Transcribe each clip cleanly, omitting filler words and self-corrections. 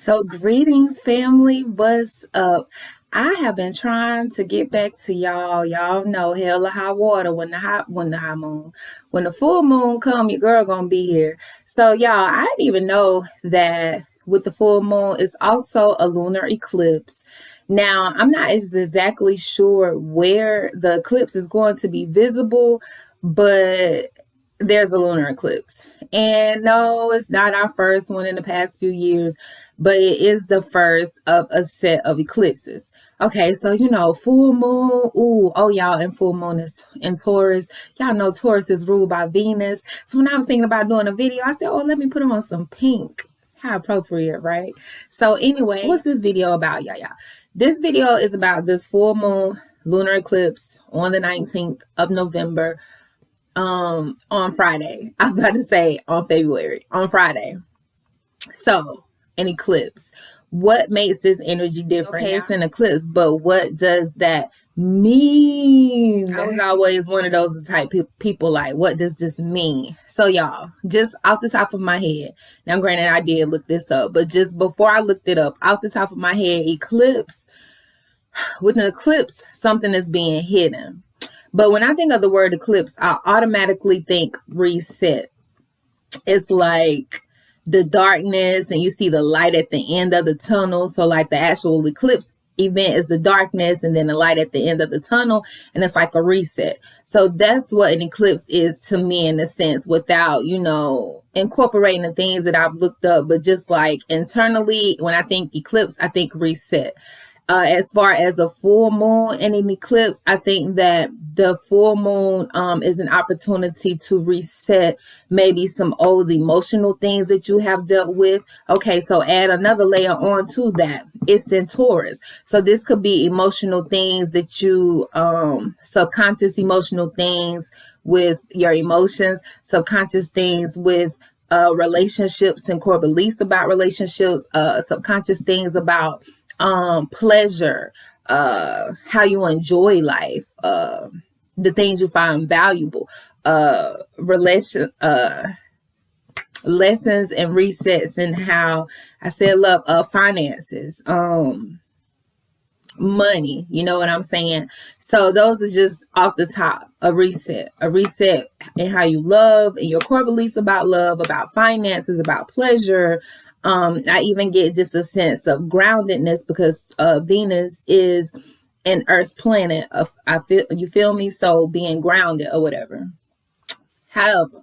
So greetings, family. What's up? I have been trying to get back to y'all. Y'all know hell or high water when the full moon come, your girl gonna be here. So y'all, I didn't even know that with the full moon, it's also a lunar eclipse. Now, I'm not exactly sure where the eclipse is going to be visible, but there's a lunar eclipse. And no, it's not our first one in the past few years, but it is the first of a set of eclipses. Okay, so full moon. Y'all, and full moon is in Taurus. Y'all know Taurus is ruled by Venus. So when I was thinking about doing a video, I said, oh, let me put on some pink. How appropriate, right? So anyway, what's this video about, y'all? This video is about this full moon lunar eclipse on the 19th of November. On Friday. I was about to say on Friday. So, an eclipse. What makes this energy different? Okay, it's an eclipse, but what does that mean? I was always one of those type people like, what does this mean? So, y'all, just off the top of my head, now granted I did look this up, but just before I looked it up, off the top of my head, eclipse, with an eclipse, something is being hidden. But when I think of the word eclipse, I automatically think reset. It's like the darkness and you see the light at the end of the tunnel. So like the actual eclipse event is the darkness and then the light at the end of the tunnel. And it's like a reset. So that's what an eclipse is to me in a sense, without, incorporating the things that I've looked up. But just like internally, when I think eclipse, I think reset. As far as a full moon and an eclipse, I think that the full moon is an opportunity to reset maybe some old emotional things that you have dealt with. Okay, so add another layer on to that. It's in Taurus. So this could be emotional things that you, subconscious emotional things with your emotions, subconscious things with relationships and core beliefs about relationships, subconscious things about pleasure, how you enjoy life, the things you find valuable, lessons and resets, and how I said love, finances, money, you know what I'm saying? So those are just off the top, a reset in how you love and your core beliefs about love, about finances, about pleasure. I even get just a sense of groundedness because Venus is an earth planet. You feel me? So being grounded or whatever. However,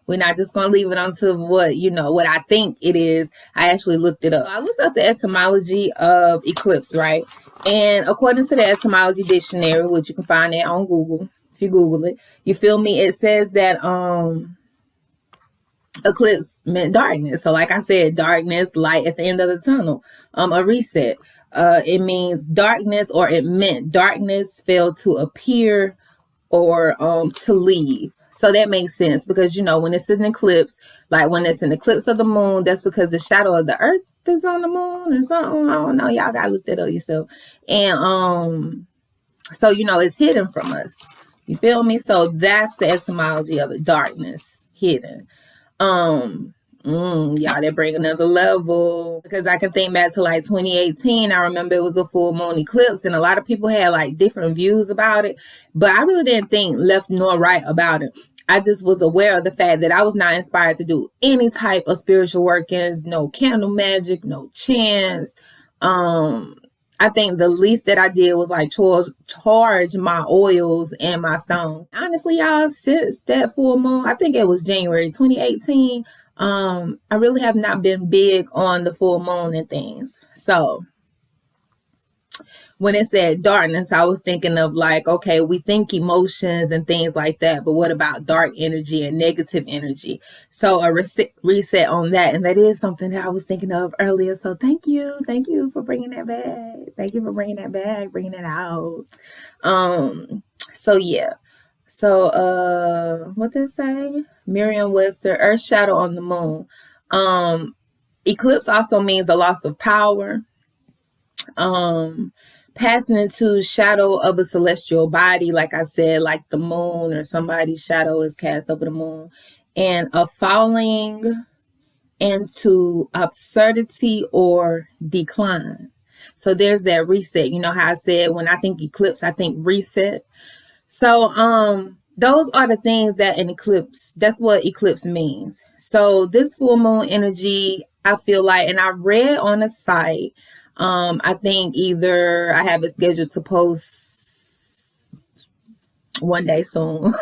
we're not just going to leave it onto what I think it is. I actually looked it up. I looked up the etymology of eclipse, right? And according to the etymology dictionary, which you can find it on Google, if you Google it, you feel me? It says that, eclipse meant darkness. So like I said, darkness, light at the end of the tunnel, a reset. It means darkness, or it meant darkness failed to appear or to leave. So that makes sense because, when it's an eclipse, like when it's an eclipse of the moon, that's because the shadow of the earth is on the moon or something. I don't know. Y'all got to look that up yourself. And so, it's hidden from us. You feel me? So that's the etymology of it, darkness, hidden. Y'all, they bring another level because I can think back to like 2018. I remember it was a full moon eclipse and a lot of people had like different views about it, but I really didn't think left nor right about it. I just was aware of the fact that I was not inspired to do any type of spiritual workings, no candle magic, no chants. I think the least that I did was like charge my oils and my stones. Honestly, y'all, since that full moon, I think it was January 2018, I really have not been big on the full moon and things. So when it said darkness, I was thinking of like, okay, we think emotions and things like that, but what about dark energy and negative energy? So a reset on that. And that is something that I was thinking of earlier. So thank you for bringing that back. Thank you for bringing that back, bringing it out. So yeah. So, what did it say? Merriam-Webster, Earth shadow on the moon. Eclipse also means a loss of power. Passing into shadow of a celestial body, like I said, like the moon or somebody's shadow is cast over the moon, and a falling into absurdity or decline. So there's that reset. You know how I said when I think eclipse, I think reset. So those are the things that an eclipse, that's what eclipse means. So this full moon energy, I feel like, and I read on a site, I think either I have it scheduled to post one day soon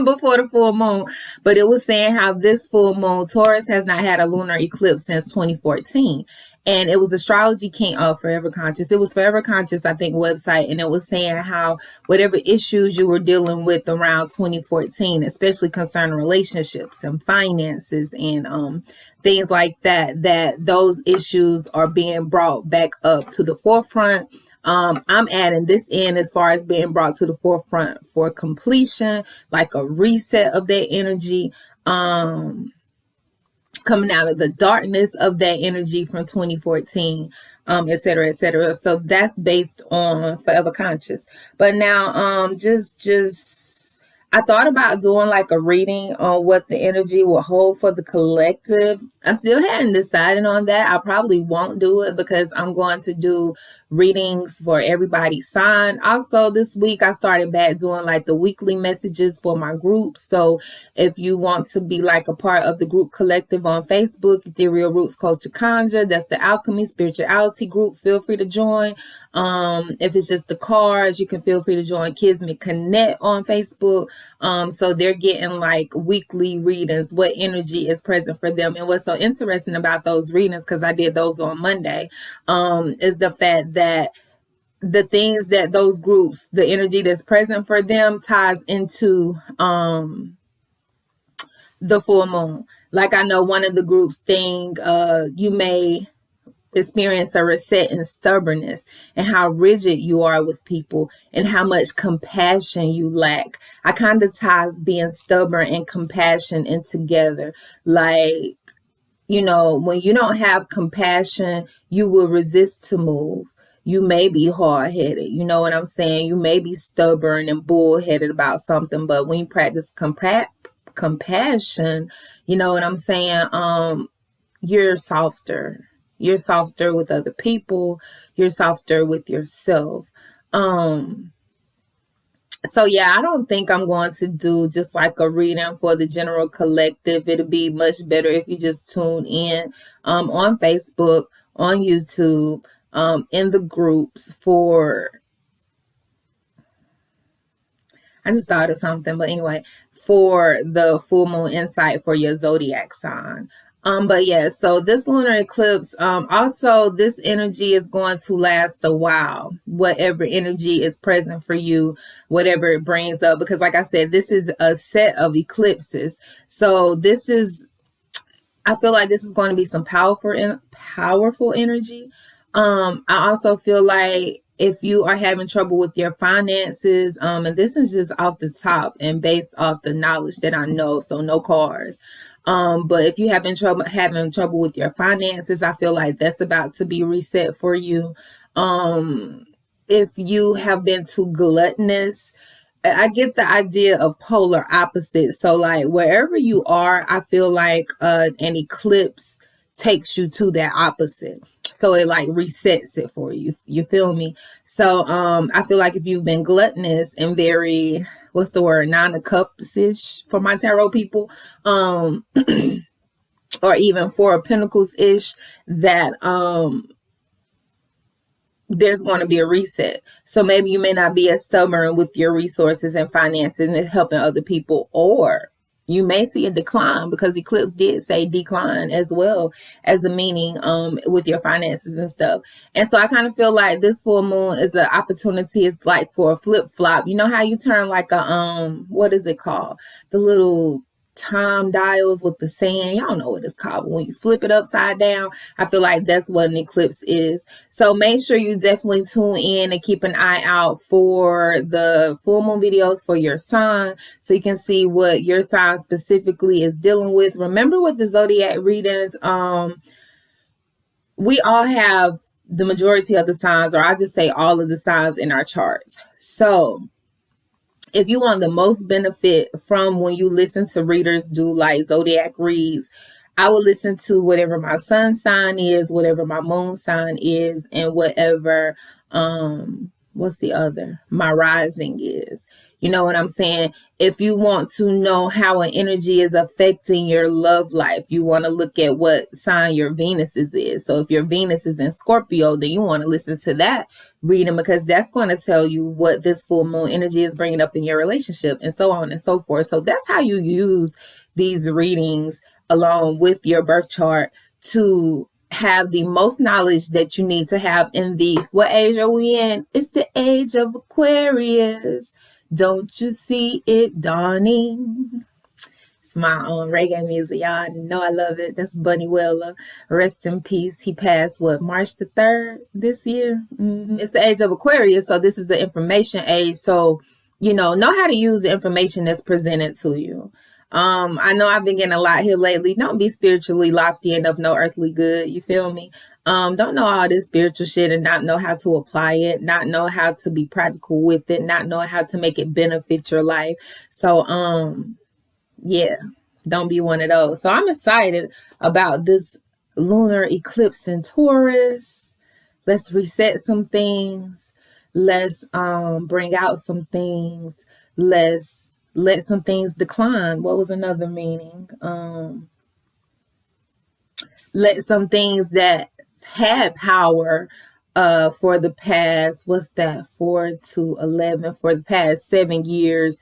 before the full moon, but it was saying how this full moon, Taurus has not had a lunar eclipse since 2014. And it was Astrology King Forever Conscious. It was Forever Conscious, I think, website. And it was saying how whatever issues you were dealing with around 2014, especially concerning relationships and finances and things like that, that those issues are being brought back up to the forefront. I'm adding this in as far as being brought to the forefront for completion, like a reset of that energy, coming out of the darkness of that energy from 2014, et cetera, et cetera. So that's based on Forever Conscious. But now, I thought about doing like a reading on what the energy will hold for the collective. I still hadn't decided on that. I probably won't do it because I'm going to do readings for everybody's sign. Also, this week I started back doing like the weekly messages for my group. So if you want to be like a part of the group collective on Facebook, Ethereal Roots Culture Conjure, that's the Alchemy Spirituality group, feel free to join. If it's just the cards, you can feel free to join Kismet Connect on Facebook. So they're getting like weekly readings, what energy is present for them. And what's so interesting about those readings, because I did those on Monday, is the fact that the things that those groups, the energy that's present for them ties into the full moon. Like I know one of the groups thing, you may experience a reset in stubbornness and how rigid you are with people and how much compassion you lack. I kind of tie being stubborn and compassion in together. Like, you know, when you don't have compassion, you will resist to move. You may be hard-headed. You know what I'm saying? You may be stubborn and bullheaded about something, but when you practice compassion, you know what I'm saying? You're softer. You're softer with other people. You're softer with yourself. So yeah, I don't think I'm going to do just like a reading for the general collective. It'll be much better if you just tune in on Facebook, on YouTube, in the groups for, I just thought of something, but anyway, for the full moon insight for your zodiac sign. But yeah, so this lunar eclipse, also this energy is going to last a while, whatever energy is present for you, whatever it brings up, because like I said, this is a set of eclipses. So this is, I feel like this is going to be some powerful energy. I also feel like if you are having trouble with your finances, and this is just off the top and based off the knowledge that I know, so no cars. But if you have been having trouble with your finances, I feel like that's about to be reset for you. If you have been too gluttonous, I get the idea of polar opposites. So like wherever you are, I feel like an eclipse takes you to that opposite. So it like resets it for you. You feel me? So I feel like if you've been gluttonous and very, what's the word, 9 of cups-ish for my tarot people, or even 4 of pentacles-ish, that there's going to be a reset. So maybe you may not be as stubborn with your resources and finances and helping other people, or you may see a decline, because Eclipse did say decline as well as a meaning with your finances and stuff. And so I kind of feel like this full moon is the opportunity. It's like for a flip flop. You know how you turn like a what is it called? The little time dials with the sand. Y'all know what it's called. But when you flip it upside down, I feel like that's what an eclipse is. So make sure you definitely tune in and keep an eye out for the full moon videos for your sign, so you can see what your sign specifically is dealing with. Remember with the zodiac readings, we all have the majority of the signs, or I just say all of the signs in our charts. So if you want the most benefit from when you listen to readers do like zodiac reads, I would listen to whatever my sun sign is, whatever my moon sign is, and whatever what's the other? My rising is. You know what I'm saying? If you want to know how an energy is affecting your love life, you want to look at what sign your Venus is. So if your Venus is in Scorpio, then you want to listen to that reading, because that's going to tell you what this full moon energy is bringing up in your relationship, and so on and so forth. So that's how you use these readings along with your birth chart to have the most knowledge that you need to have in the, what age are we in? It's the age of Aquarius. Don't you see it dawning? It's my reggae music, y'all. I know I love it. That's Bunny Weller. Rest in peace. He passed, what, March the 3rd this year? It's the age of Aquarius, so this is the information age. So, know how to use the information that's presented to you. I know I've been getting a lot here lately. Don't be spiritually lofty and of no earthly good. You feel me? Don't know all this spiritual shit and not know how to apply it, not know how to be practical with it, not know how to make it benefit your life. So, yeah, don't be one of those. So I'm excited about this lunar eclipse in Taurus. Let's reset some things. Let's bring out some things. Let's let some things decline. What was another meaning? Let some things that had power for the past, what's that, 4 to 11, for the past 7 years,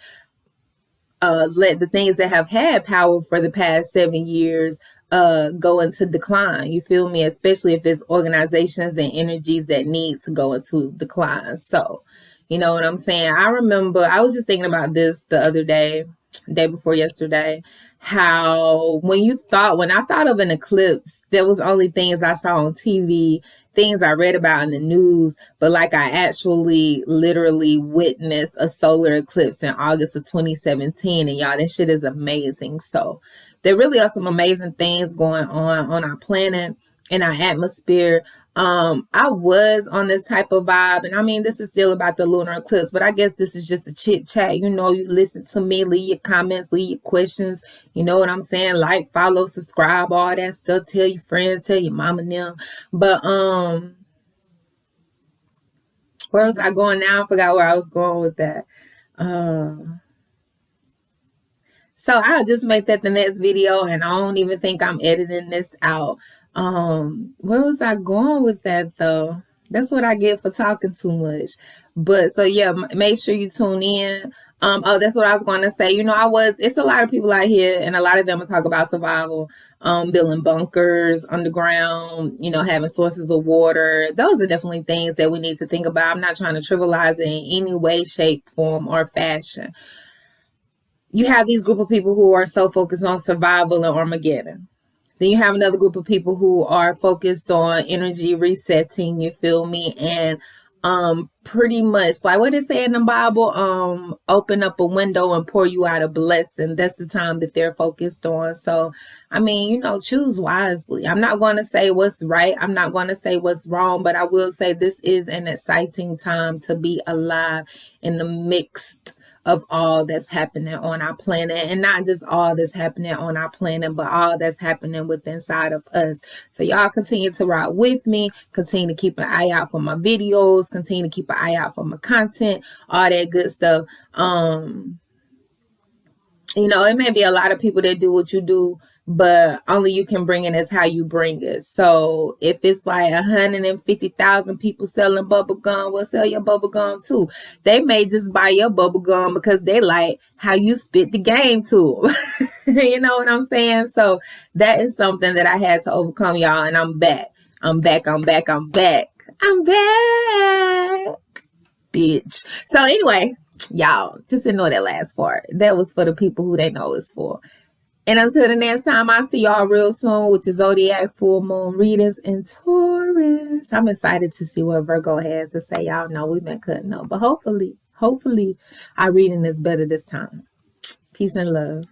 let the things that have had power for the past 7 years go into decline. You feel me? Especially if it's organizations and energies that need to go into decline. So, you know what I'm saying? I remember, I was just thinking about this the other day before yesterday, how when I thought of an eclipse, there was only things I saw on TV, things I read about in the news, but like I actually literally witnessed a solar eclipse in August of 2017, and y'all, that shit is amazing. So there really are some amazing things going on our planet, in our atmosphere. I was on this type of vibe, and I mean, this is still about the lunar eclipse, but I guess this is just a chit chat. You listen to me, leave your comments, leave your questions. You know what I'm saying? Like, follow, subscribe, all that stuff. Tell your friends, tell your mama and them. But where was I going now? I forgot where I was going with that. So I'll just make that the next video, and I don't even think I'm editing this out. Where was I going with that though? That's what I get for talking too much. But so yeah, make sure you tune in. That's what I was going to say. It's a lot of people out here, and a lot of them will talk about survival, building bunkers underground, having sources of water. Those are definitely things that we need to think about. I'm not trying to trivialize it in any way, shape, form, or fashion. You have these group of people who are so focused on survival and Armageddon. Then you have another group of people who are focused on energy resetting, you feel me? And pretty much like what it say in the Bible, open up a window and pour you out a blessing. That's the time that they're focused on. So, I mean, choose wisely. I'm not going to say what's right. I'm not going to say what's wrong, but I will say this is an exciting time to be alive in the mixed of all that's happening on our planet, and not just all that's happening on our planet, but all that's happening within inside of us. So y'all continue to ride with me, continue to keep an eye out for my videos, continue to keep an eye out for my content, all that good stuff. It may be a lot of people that do what you do, but only you can bring it as how you bring it. So if it's like 150,000 people selling bubble gum, well, sell your bubble gum too. They may just buy your bubble gum because they like how you spit the game to them. You know what I'm saying? So that is something that I had to overcome, y'all, and I'm back. I'm back, bitch. So anyway, y'all, just ignore that last part. That was for the people who they know it's for. And until the next time, I'll see y'all real soon with your zodiac full moon readings in Taurus. I'm excited to see what Virgo has to say. Y'all know we've been cutting up, but hopefully our reading is better this time. Peace and love.